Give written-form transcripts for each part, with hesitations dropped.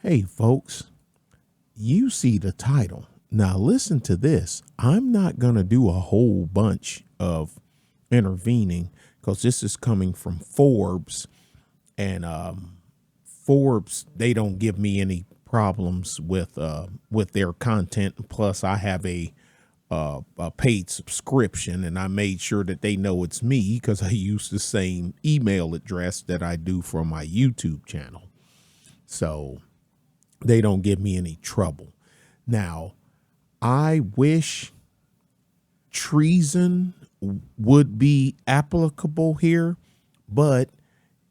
Hey, folks, you see the title. Now, listen to this. I'm not going to do a whole bunch of intervening because this is coming from Forbes. And Forbes, they don't give me any problems with their content. Plus, I have a paid subscription, and I made sure that they know it's me because I use the same email address that I do for my YouTube channel. So they don't give me any trouble. Now, I wish treason would be applicable here, but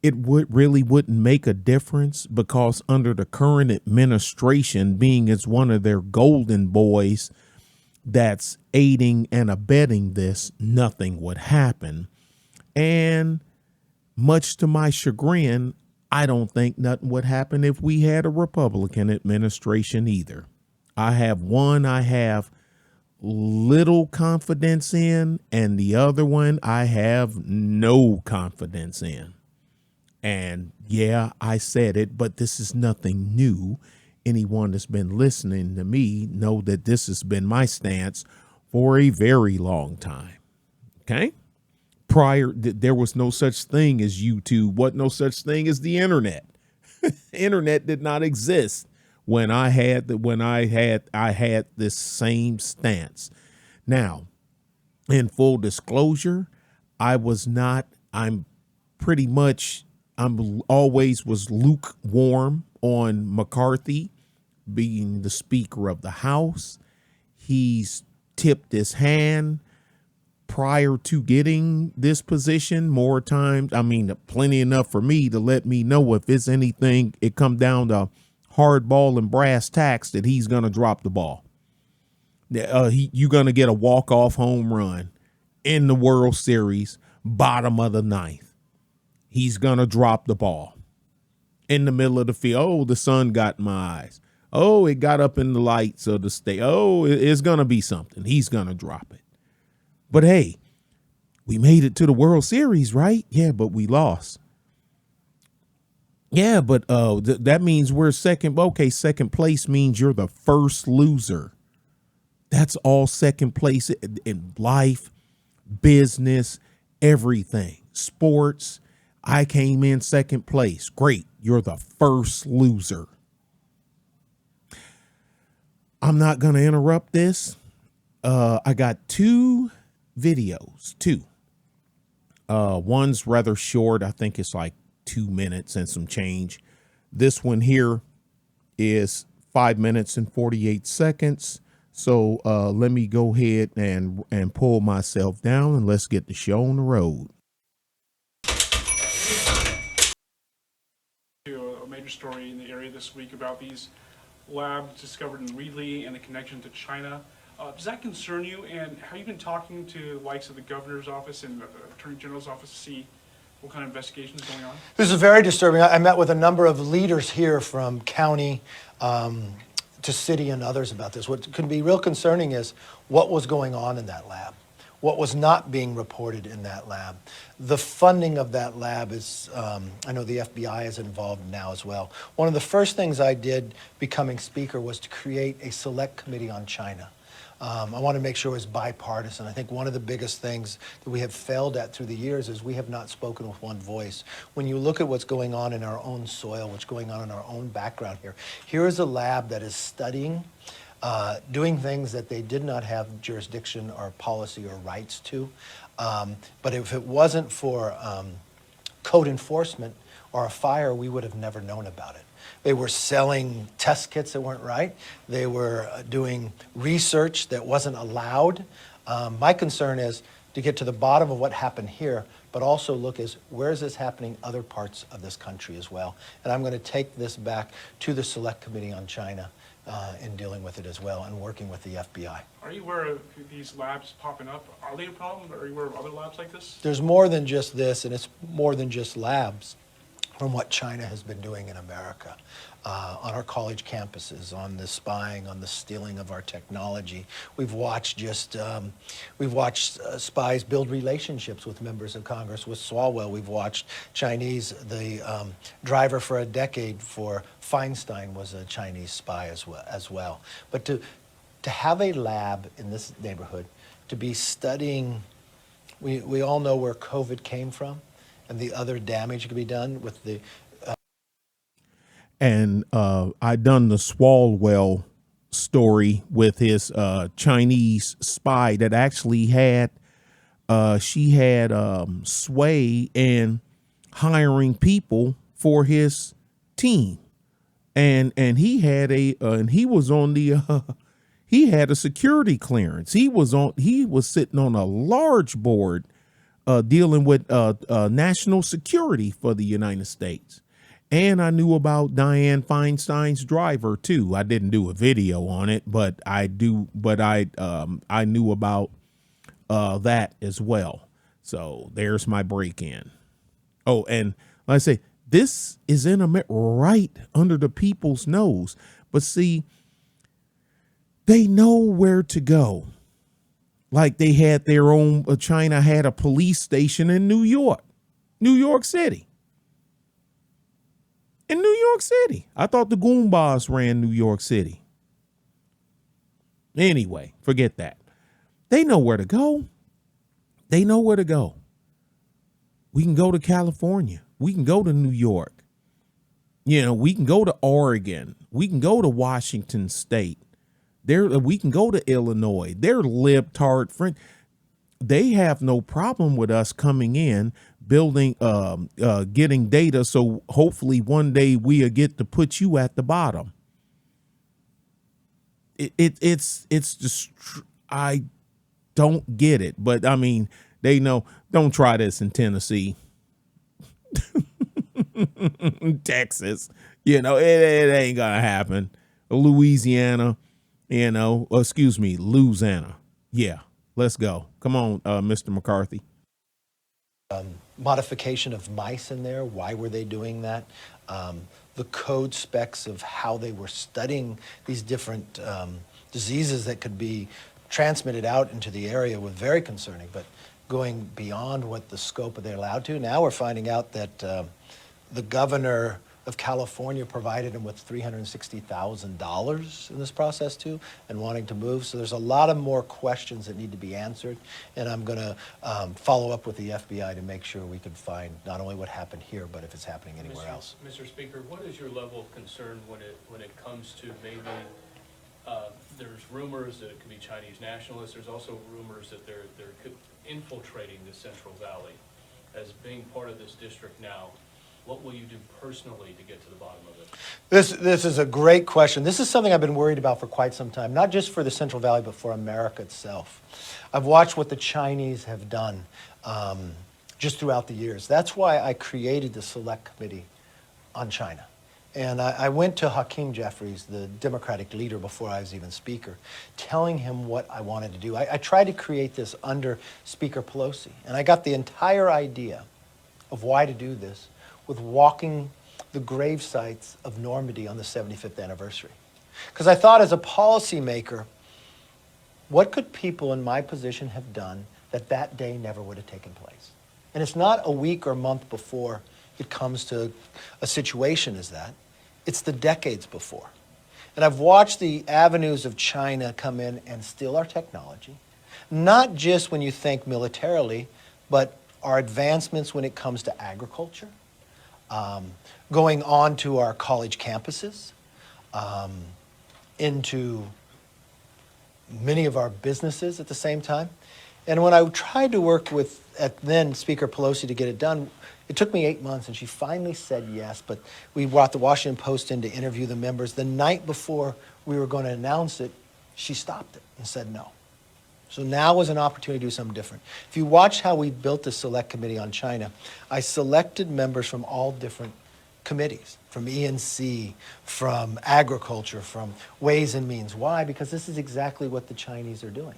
it wouldn't make a difference because under the current administration, being as one of their golden boys that's aiding and abetting this, nothing would happen. And much to my chagrin, I don't think nothing would happen if we had a Republican administration either. I have one I have little confidence in, and the other one I have no confidence in. And yeah, I said it, but this is nothing new. Anyone that's been listening to me know that this has been my stance for a very long time. Okay? There was no such thing as YouTube. What no such thing as the internet. Internet did not exist when I had this same stance. Now, in full disclosure, I'm always was lukewarm on McCarthy being the Speaker of the House. He's tipped his hand prior to getting this position more times. I mean, plenty enough for me to let me know if it's anything, it come down to hardball and brass tacks that he's going to drop the ball. You're going to get a walk-off home run in the World Series, bottom of the ninth. He's going to drop the ball in the middle of the field. Oh, the sun got in my eyes. Oh, it got up in the lights of the state. Oh, it's going to be something. He's going to drop it. But hey, we made it to the World Series, right? Yeah, but we lost. Yeah, but that means we're second. Okay, second place means you're the first loser. That's all second place in life, business, everything, sports. I came in second place. Great. You're the first loser. I'm not going to interrupt this. I got two videos. One's rather short. I think it's like 2 minutes and some change. This one here is 5 minutes and 48 seconds. So let me go ahead and pull myself down and let's get the show on the road. A major story in the area this week about these labs discovered in Reedley and the connection to China. Does that concern you? And have you been talking to the likes of the governor's office and the attorney general's office to see what kind of investigation is going on? This is very disturbing. I met with a number of leaders here from county to city and others about this. What could be real concerning is what was going on in that lab, what was not being reported in that lab. The funding of that lab is, I know the FBI is involved now as well. One of the first things I did becoming speaker was to create a select committee on China. I want to make sure it's bipartisan. I think one of the biggest things that we have failed at through the years is we have not spoken with one voice. When you look at what's going on in our own soil, what's going on in our own background here is a lab that is studying, doing things that they did not have jurisdiction or policy or rights to. But if it wasn't for code enforcement or a fire, we would have never known about it. They were selling test kits that weren't right. They were doing research that wasn't allowed. My concern is to get to the bottom of what happened here, but also look is where is this happening in other parts of this country as well. And I'm going to take this back to the Select Committee on China in dealing with it as well and working with the FBI. Are you aware of these labs popping up? Are they a problem? Are you aware of other labs like this? There's more than just this, and it's more than just labs. from what China has been doing in America, on our college campuses, on the spying, on the stealing of our technology. We've watched spies build relationships with members of Congress, with Swalwell. We've watched Chinese, the driver for a decade for Feinstein was a Chinese spy as well. But to have a lab in this neighborhood, to be studying, we all know where COVID came from, and the other damage could be done with the. And I done the Swalwell story with his Chinese spy that actually had she had sway in hiring people for his team, and he had and he was on the he had a security clearance. He was sitting on a large board dealing with national security for the United States. And I knew about Dianne Feinstein's driver too. I didn't do a video on it, but I knew about that as well. So there's my break-in. Oh, and like I say, this is right under the people's nose. But see, they know where to go. Like they had their own, China had a police station in New York City. In New York City. I thought the Goombas ran New York City. Anyway, forget that. They know where to go. They know where to go. We can go to California. We can go to New York. You know, we can go to Oregon. We can go to Washington State. We can go to Illinois. They're libtard friend. They have no problem with us coming in, building, getting data. So hopefully one day we'll get to put you at the bottom. It's just, I don't get it, but I mean, they know, don't try this in Tennessee, Texas, you know, it ain't gonna happen. Louisiana, you know, excuse me, Louisiana. Yeah. Let's go. Come on, Mr. McCarthy. Modification of mice in there. Why were they doing that? The code specs of how they were studying these different diseases that could be transmitted out into the area were very concerning, but going beyond what the scope they're allowed to. Now we're finding out that the governor of California provided him with $360,000 in this process too, and wanting to move. So there's a lot of more questions that need to be answered, and I'm going to follow up with the FBI to make sure we can find not only what happened here, but if it's happening anywhere else. Mr. Speaker, what is your level of concern when it comes to maybe there's rumors that it could be Chinese nationalists. There's also rumors that they're infiltrating the Central Valley. As being part of this district now, what will you do personally to get to the bottom of it? This is a great question. This is something I've been worried about for quite some time, not just for the Central Valley, but for America itself. I've watched what the Chinese have done just throughout the years. That's why I created the Select Committee on China. And I went to Hakeem Jeffries, the Democratic leader before I was even Speaker, telling him what I wanted to do. I tried to create this under Speaker Pelosi, and I got the entire idea of why to do this with walking the grave sites of Normandy on the 75th anniversary. Because I thought as a policymaker, what could people in my position have done that that day never would have taken place? And it's not a week or month before it comes to a situation as that. It's the decades before. And I've watched the avenues of China come in and steal our technology, not just when you think militarily, but our advancements when it comes to agriculture, going on to our college campuses, into many of our businesses at the same time. And when I tried to work with then Speaker Pelosi to get it done, it took me 8 months, and she finally said yes, but we brought the Washington Post in to interview the members. The night before we were going to announce it, she stopped it and said no. So now was an opportunity to do something different. If you watch how we built the Select Committee on China, I selected members from all different committees, from E&C, from agriculture, from Ways and Means. Why? Because this is exactly what the Chinese are doing.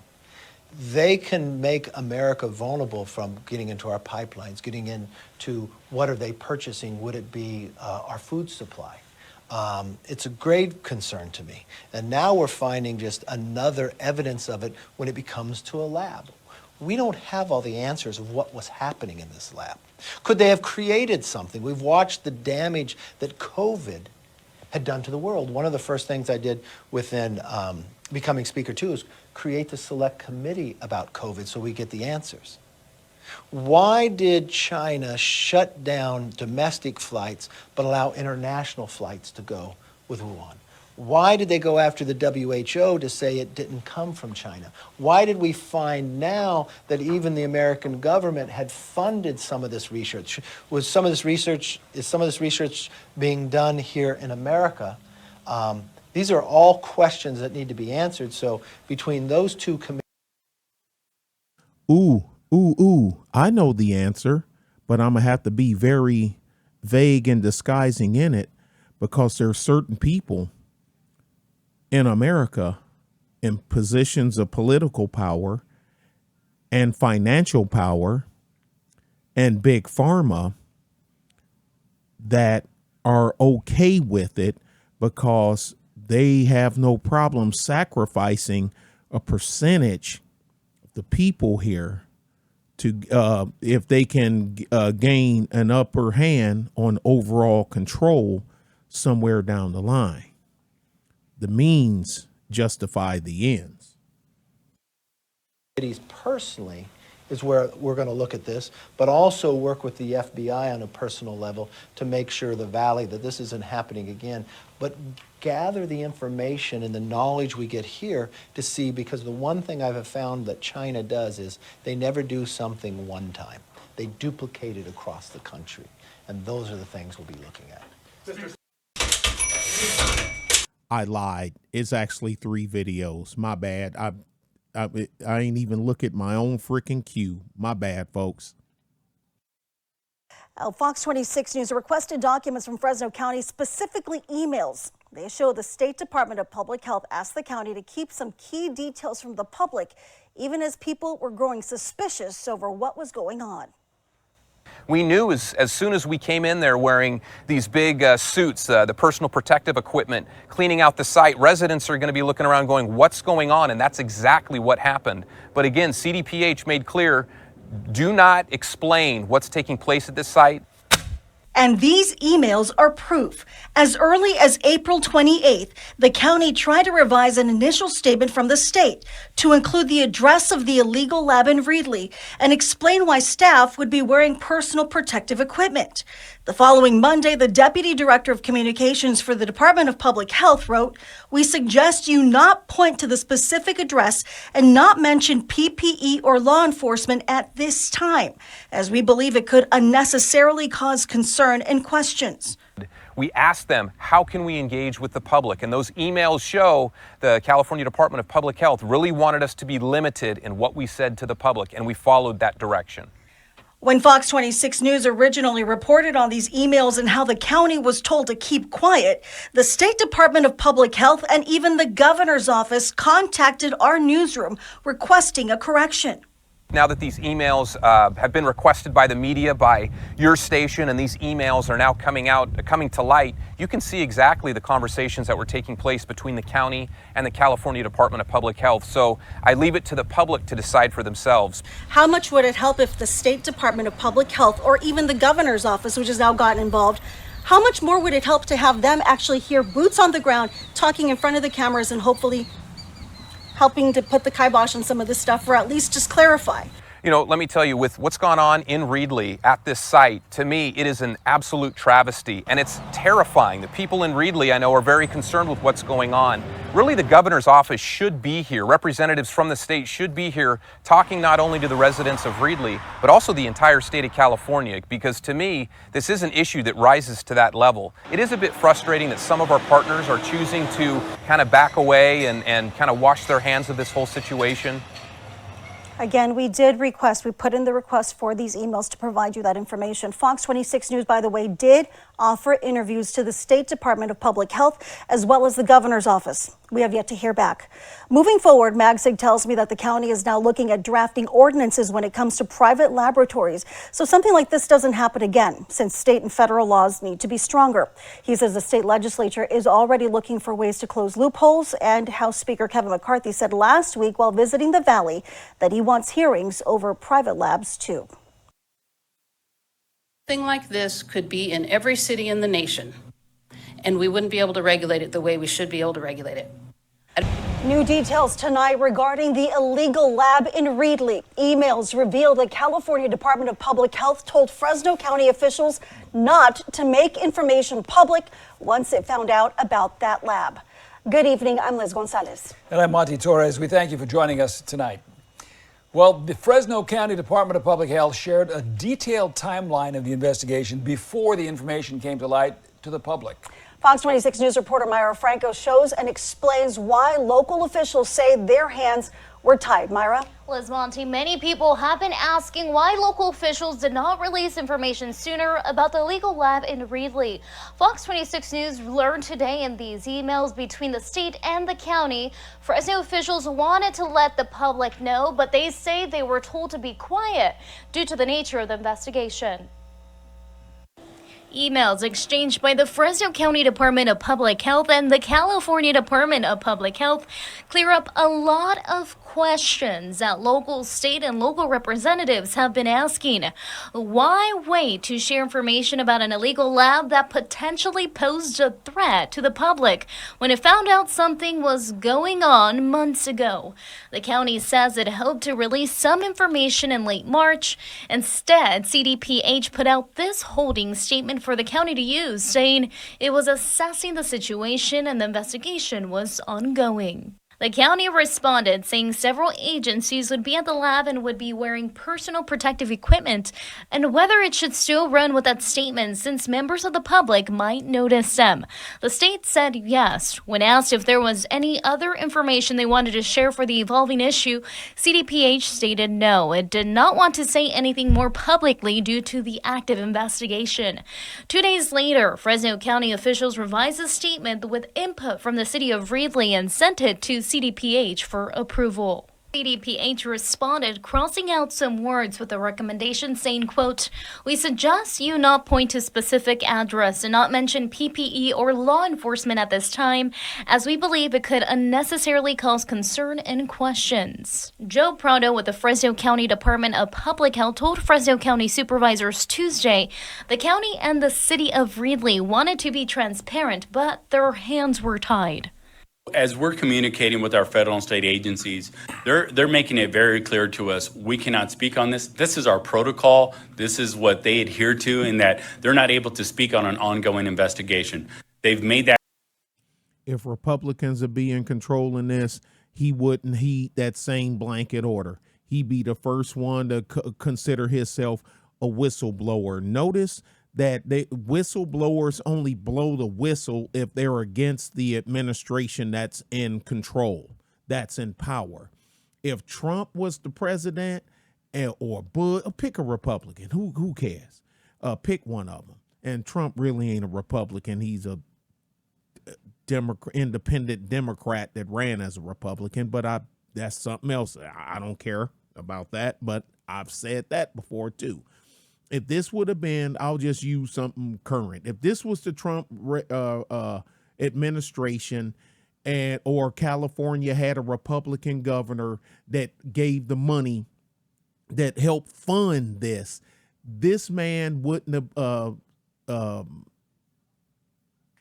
they can make America vulnerable from getting into our pipelines, getting into what are they purchasing? Would it be our food supply? It's a grave concern to me. And now we're finding just another evidence of it when it becomes to a lab. We don't have all the answers of what was happening in this lab. Could they have created something? We've watched the damage that COVID had done to the world. One of the first things I did within becoming Speaker 2 is create the select committee about COVID so we get the answers. Why did China shut down domestic flights but allow international flights to go with Wuhan? Why did they go after the WHO to say it didn't come from China? Why did we find now that even the American government had funded some of this research? Is some of this research being done here in America? These are all questions that need to be answered. So between those two committees. I know the answer, but I'm going to have to be very vague and disguising in it because there are certain people in America in positions of political power and financial power and big pharma that are okay with it because they have no problem sacrificing a percentage of the people here to if they can gain an upper hand on overall control somewhere down the line. The means justify the ends. Personally is where we're going to look at this, but also work with the FBI on a personal level to make sure the Valley that this isn't happening again, but gather the information and the knowledge we get here to see, because the one thing I've found that China does is they never do something one time. They duplicate it across the country, and those are the things we'll be looking at. I lied. It's actually 3 videos. My bad. I ain't even look at my own freaking queue. My bad, folks. Fox 26 News requested documents from Fresno County, specifically emails. They show the State Department of Public Health asked the county to keep some key details from the public, even as people were growing suspicious over what was going on. We knew as soon as we came in there wearing these big suits, the personal protective equipment, cleaning out the site, residents are going to be looking around going, what's going on? And that's exactly what happened. But again, CDPH made clear, do not explain what's taking place at this site. And these emails are proof. As early as April 28th, the county tried to revise an initial statement from the state to include the address of the illegal lab in Reedley and explain why staff would be wearing personal protective equipment. The following Monday, the Deputy Director of Communications for the Department of Public Health wrote, "We suggest you not point to the specific address and not mention PPE or law enforcement at this time, as we believe it could unnecessarily cause concern and questions." We asked them, how can we engage with the public? And those emails show the California Department of Public Health really wanted us to be limited in what we said to the public, and we followed that direction. When Fox 26 News originally reported on these emails and how the county was told to keep quiet, the State Department of Public Health and even the governor's office contacted our newsroom requesting a correction. Now that these emails have been requested by the media, by your station, and these emails are now coming to light, you can see exactly the conversations that were taking place between the county and the California Department of Public Health. So I leave it to the public to decide for themselves. How much would it help if the State Department of Public Health or even the governor's office, which has now gotten involved, how much more would it help to have them actually hear boots on the ground talking in front of the cameras and hopefully helping to put the kibosh on some of this stuff, or at least just clarify? You know, let me tell you, with what's gone on in Reedley at this site, to me, it is an absolute travesty, and it's terrifying. The people in Reedley, I know, are very concerned with what's going on. Really, the governor's office should be here. Representatives from the state should be here talking not only to the residents of Reedley, but also the entire state of California, because to me, this is an issue that rises to that level. It is a bit frustrating that some of our partners are choosing to kind of back away and kind of wash their hands of this whole situation. Again, we put in the request for these emails to provide you that information. Fox 26 News, by the way, did offer interviews to the State Department of Public Health as well as the governor's office. We have yet to hear back. Moving forward, MagSig tells me that the county is now looking at drafting ordinances when it comes to private laboratories, so something like this doesn't happen again, since state and federal laws need to be stronger. He says the state legislature is already looking for ways to close loopholes, and House Speaker Kevin McCarthy said last week while visiting the Valley that he wants hearings over private labs too. Thing like this could be in every city in the nation, and we wouldn't be able to regulate it the way we should be able to regulate it. New details tonight regarding the illegal lab in Reedley. Emails reveal the California Department of Public Health told Fresno County officials not to make information public once it found out about that lab. Good evening, I'm Liz Gonzalez. And I'm Monty Torres. We thank you for joining us tonight. Well, the Fresno County Department of Public Health shared a detailed timeline of the investigation before the information came to light to the public. Fox 26 News reporter Myra Franco shows and explains why local officials say their hands were tied. Myra? Liz Monty, many people have been asking why local officials did not release information sooner about the illegal lab in Reedley. Fox 26 News learned today in these emails between the state and the county, Fresno officials wanted to let the public know, but they say they were told to be quiet due to the nature of the investigation. Emails exchanged by the Fresno County Department of Public Health and the California Department of Public Health clear up a lot of questions that local, state, and local representatives have been asking. Why wait to share information about an illegal lab that potentially posed a threat to the public when it found out something was going on months ago? The county says it hoped to release some information in late March. Instead, CDPH put out this holding statement for the county to use, saying it was assessing the situation and the investigation was ongoing. The county responded, saying several agencies would be at the lab and would be wearing personal protective equipment, and whether it should still run with that statement since members of the public might notice them. The state said yes. When asked if there was any other information they wanted to share for the evolving issue, CDPH stated no. It did not want to say anything more publicly due to the active investigation. 2 days later, Fresno County officials revised the statement with input from the city of Reedley and sent it to CDPH for approval. CDPH responded, crossing out some words with a recommendation saying, quote, "We suggest you not point to specific address and not mention PPE or law enforcement at this time, as we believe it could unnecessarily cause concern and questions." Joe Prado with the Fresno County Department of Public Health told Fresno County supervisors Tuesday the county and the city of Reedley wanted to be transparent, but their hands were tied. As we're communicating with our federal and state agencies, they're making it very clear to us, we cannot speak on this. This is our protocol. This is what they adhere to, and that they're not able to speak on an ongoing investigation. They've made that. If Republicans would be in control in this, he wouldn't heed that same blanket order. He'd be the first one to consider himself a whistleblower. Notice that whistleblowers only blow the whistle if they're against the administration that's in control, that's in power. If Trump was the president or Bush, pick a Republican, who cares? Pick one of them. And Trump really ain't a Republican. He's a independent Democrat that ran as a Republican, but that's something else. I don't care about that, but I've said that before too. If this would have been, I'll just use something current. If this was the Trump administration or California had a Republican governor that gave the money that helped fund this man wouldn't have,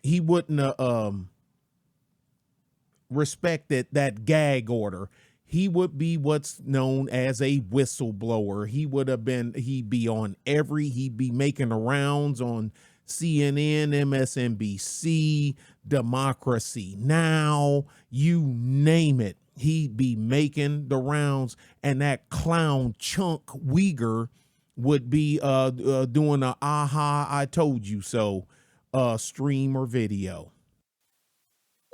he wouldn't have respected that gag order. He would be what's known as a whistleblower. He'd be making the rounds on CNN, MSNBC, Democracy Now, you name it. He'd be making the rounds, and that clown Chunk Uyghur would be doing a "aha, I told you so" stream or video.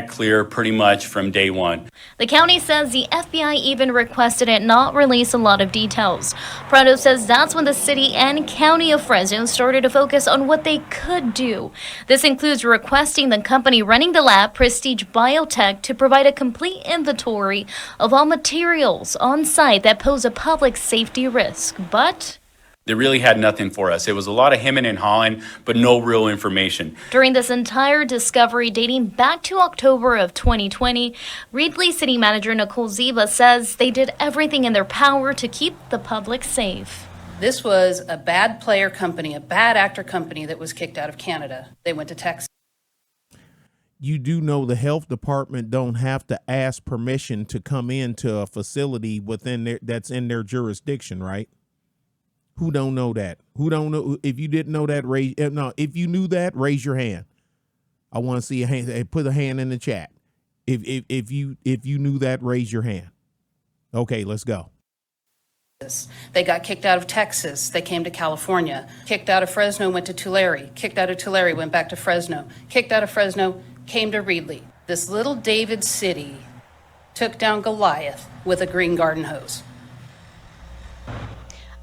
clear pretty much from day one. The county says the FBI even requested it not release a lot of details. Prado says that's when the city and county of Fresno started to focus on what they could do. This includes requesting the company running the lab, Prestige Biotech, to provide a complete inventory of all materials on site that pose a public safety risk. But They really had nothing for us. It was a lot of hemming and hawing, but no real information. during this entire discovery dating back to October of 2020, Reedley City Manager Nicole Ziba says they did everything in their power to keep the public safe. This was a bad player company, a bad actor company that was kicked out of Canada. They went to Texas. You do know the health department don't have to ask permission to come into a facility within that's in their jurisdiction, right? Who don't know that? Who don't know? If you didn't know that, raise no. If you knew that, raise your hand. I want to see a hand. Put a hand in the chat. If you knew that, raise your hand. Okay, let's go. They got kicked out of Texas. They came to California. Kicked out of Fresno, went to Tulare. Kicked out of Tulare, went back to Fresno. Kicked out of Fresno, came to Reedley. This little David city took down Goliath with a green garden hose.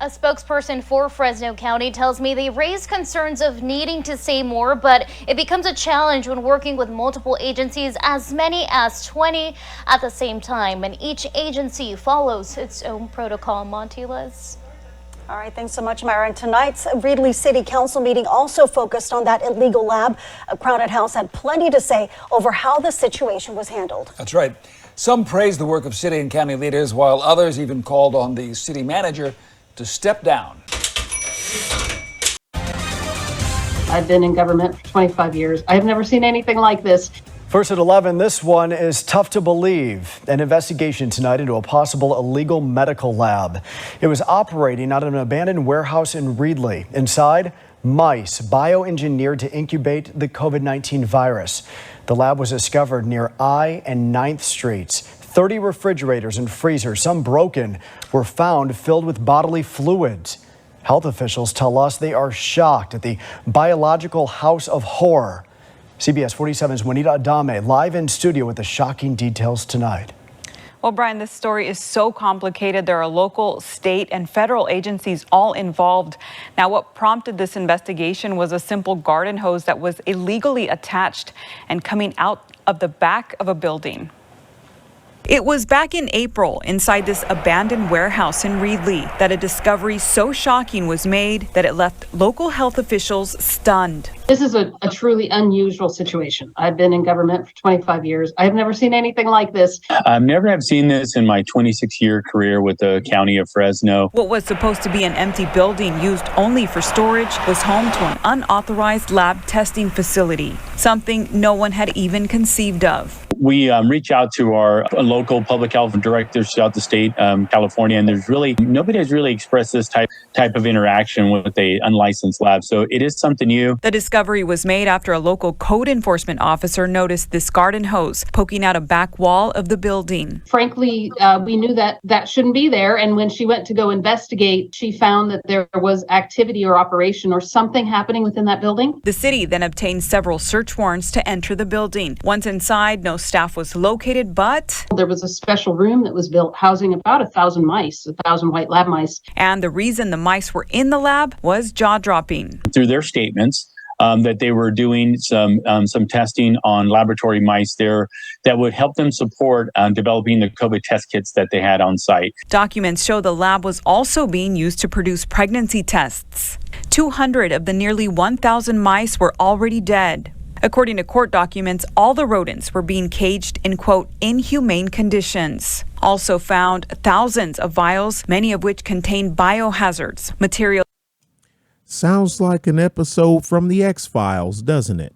A spokesperson for Fresno County tells me they raised concerns of needing to say more, but it becomes a challenge when working with multiple agencies, as many as 20 at the same time, and each agency follows its own protocol. Monty, Liz. All right, thanks so much, Myra. And tonight's Reedley City Council meeting also focused on that illegal lab. A crowded house had plenty to say over how the situation was handled. That's right. Some praised the work of city and county leaders, while others even called on the city manager to step down. I've been in government for 25 years. I've never seen anything like this. First at 11, this one is tough to believe. An investigation tonight into a possible illegal medical lab. It was operating out of an abandoned warehouse in Reedley. Inside, mice bioengineered to incubate the COVID-19 virus. The lab was discovered near I and 9th Streets. 30 refrigerators and freezers, some broken, were found filled with bodily fluids. Health officials tell us they are shocked at the biological house of horror. CBS 47's Juanita Adame live in studio with the shocking details tonight. Well, Brian, this story is so complicated. There are local, state, and federal agencies all involved. Now, what prompted this investigation was a simple garden hose that was illegally attached and coming out of the back of a building. It was back in April inside this abandoned warehouse in Reedley that a discovery so shocking was made that it left local health officials stunned. This is a truly unusual situation. I've been in government for 25 years. I've never seen anything like this. I never have seen this in my 26-year career with the county of Fresno. What was supposed to be an empty building used only for storage was home to an unauthorized lab testing facility, something no one had even conceived of. We reach out to our local public health directors throughout the state, California, and there's really nobody has really expressed this type of interaction with a unlicensed lab. So it is something new. The discovery was made after a local code enforcement officer noticed this garden hose poking out a back wall of the building. Frankly, we knew that shouldn't be there. And when she went to go investigate, she found that there was activity or operation or something happening within that building. The city then obtained several search warrants to enter the building. Once inside, no staff was located, but there was a special room that was built housing about 1,000 mice, 1,000 white lab mice. And the reason the mice were in the lab was jaw-dropping. Through their statements, that they were doing some testing on laboratory mice there that would help them support developing the COVID test kits that they had on site. Documents show the lab was also being used to produce pregnancy tests. 200 of the nearly 1,000 mice were already dead. According to court documents, all the rodents were being caged in, quote, inhumane conditions. Also found thousands of vials, many of which contained biohazards, material. Sounds like an episode from the X-Files, doesn't it?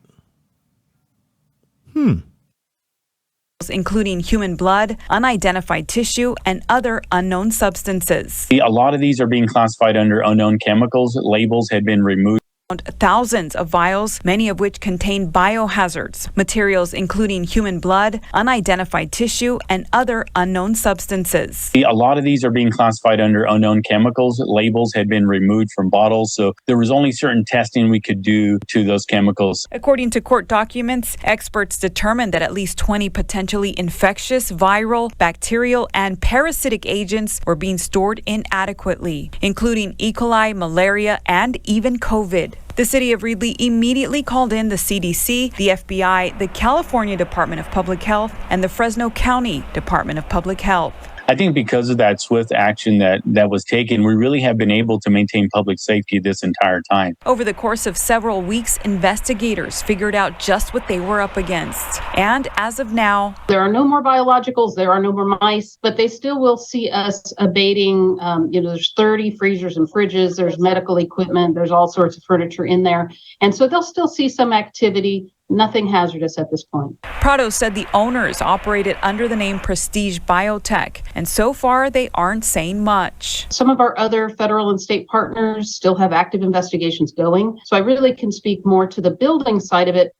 Including human blood, unidentified tissue, and other unknown substances. A lot of these are being classified under unknown chemicals. Labels had been removed. thousands of vials, many of which contain biohazards, materials including human blood, unidentified tissue, and other unknown substances. A lot of these are being classified under unknown chemicals. Labels had been removed from bottles, so there was only certain testing we could do to those chemicals. According to court documents, experts determined that at least 20 potentially infectious, viral, bacterial, and parasitic agents were being stored inadequately, including E. coli, malaria, and even COVID. The city of Reedley immediately called in the CDC, the FBI, the California Department of Public Health, and the Fresno County Department of Public Health. I think because of that swift action that was taken, we really have been able to maintain public safety this entire time. Over the course of several weeks, investigators figured out just what they were up against. And as of now, there are no more biologicals, there are no more mice, but they still will see us abating. There's 30 freezers and fridges, there's medical equipment, there's all sorts of furniture in there. And so they'll still see some activity. Nothing hazardous at this point. Prado said the owners operated under the name Prestige Biotech, and so far they aren't saying much. Some of our other federal and state partners still have active investigations going, so I really can speak more to the building side of it.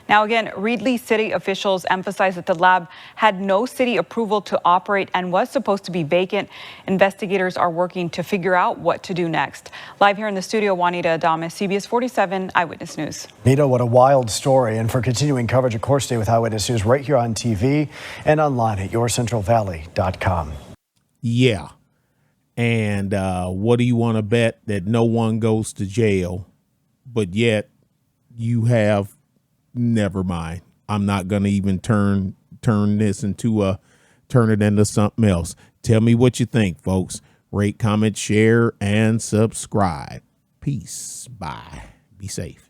Now again, Reedley city officials emphasized that the lab had no city approval to operate and was supposed to be vacant. Investigators are working to figure out what to do next. Live here in the studio, Juanita Adames, CBS 47 Eyewitness News. Nita, what a wild story. And for continuing coverage, of course, stay with Eyewitness News right here on TV and online at yourcentralvalley.com. Yeah. And what do you want to bet that no one goes to jail, but yet you have... Never mind. I'm not going to even turn it into something else. Tell me what you think, folks. Rate, comment, share, and subscribe. Peace. Bye. Be safe.